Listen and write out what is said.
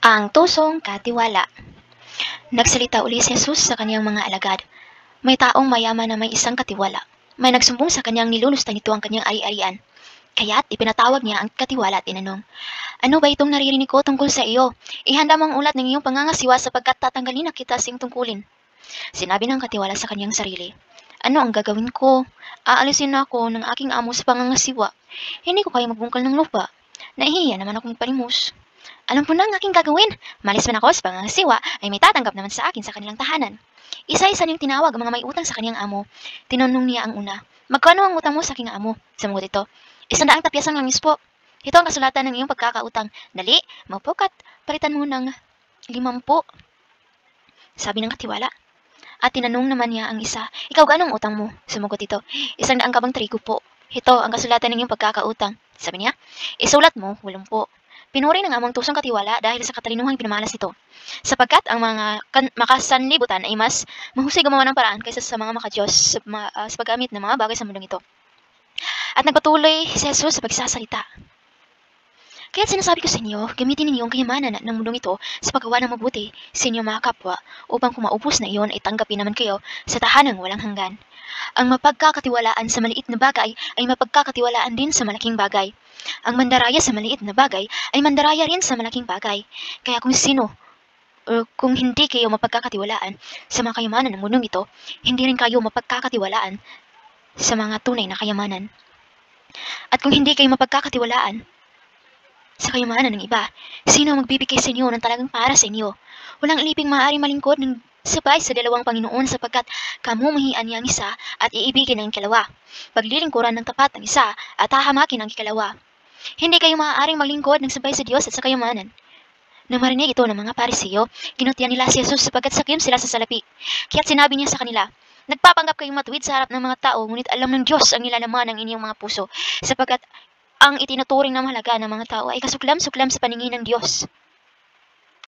Ang tusong katiwala. Nagsalita uli si Jesus sa kaniyang mga alagad. May taong mayaman na may isang katiwala. May nagsumbong sa kanyang nilulusta nito ang kanyang ari-arian. Kaya't ipinatawag niya ang katiwala at tinanong, "Ano ba itong naririnig ko tungkol sa iyo? Ihanda mo ang ulat ng iyong pangangasiwa sapagkat tatanggalin na kita sa iyong tungkulin." Sinabi ng katiwala sa kanyang sarili, "Ano ang gagawin ko? Aalisin na ako ng aking amo sa pangangasiwa. Hindi ko kaya magbungkal ng lupa. Nahihiya naman akong palimos. Alam ko na ang aking gagawin. Malis man ako sa pangangasiwa ay may tatanggap naman sa akin sa kanilang tahanan." Isa-isa niyang tinawag ang mga may utang sa kanyang amo. Tinanong niya ang una, "Magkano ang utang mo sa aking amo?" Sumagot ito, 100 tapyasang langis po. Ito ang kasulatan ng iyong pagkakautang. Dali, maupo ka't palitan mo ng 50. Sabi ng katiwala. At tinanong naman niya ang isa, "Ikaw gaano ang utang mo?" Sumagot ito, 100 kabang trigo po. Ito ang kasulatan ng iyong pagkakautang. Sabi niya, "Isulat mo, 80. Pinuri ng among tusong katiwala dahil sa katalinuhang pinamalas nito. Sapagkat ang mga makasanlibutan ay mas mahusay gumawa ng paraan kaysa sa mga makadiyos sa paggamit ng mga bagay sa mundong ito. At nagpatuloy si Jesus sa pagsasalita. Kaya't sinasabi ko sa inyo, gamitin ninyo ang kayamanan ng mundong ito sa paggawa ng mabuti sa inyong mga kapwa, upang kung maubos na iyon ay tanggapin naman kayo sa tahanang walang hanggan. Ang mapagkakatiwalaan sa maliit na bagay ay mapagkakatiwalaan din sa malaking bagay. Ang mandaraya sa maliit na bagay ay mandaraya rin sa malaking bagay. Kaya kung hindi kayo mapagkakatiwalaan sa mga kayamanan ng mundong ito, hindi rin kayo mapagkakatiwalaan sa mga tunay na kayamanan. At kung hindi kayo mapagkakatiwalaan sa kayamanan ng iba, sino ang magbibigay sa inyo ng talagang para sa inyo? Walang aliping maaaring malingkod ng sabay sa dalawang Panginoon, sapagkat kamumuhian niya ang isa at iibigin ang ikalawa. Paglilingkuran ng tapat ang isa at hahamakin ang ikalawa. Hindi kayo maaaring maglingkod ng sabay sa Diyos at sa kayamanan. Nang marinig ito ng mga Pariseo, ginutian nila si Jesus sapagkat sakim sila sa salapi. Kaya't sinabi niya sa kanila, "Nagpapanggap kayong matuwid sa harap ng mga tao, ngunit alam ng Diyos ang nilalaman ng inyong mga puso, sapagkat ang itinuturing na mahalaga ng mga tao ay kasuklam-suklam sa paningin ng Diyos."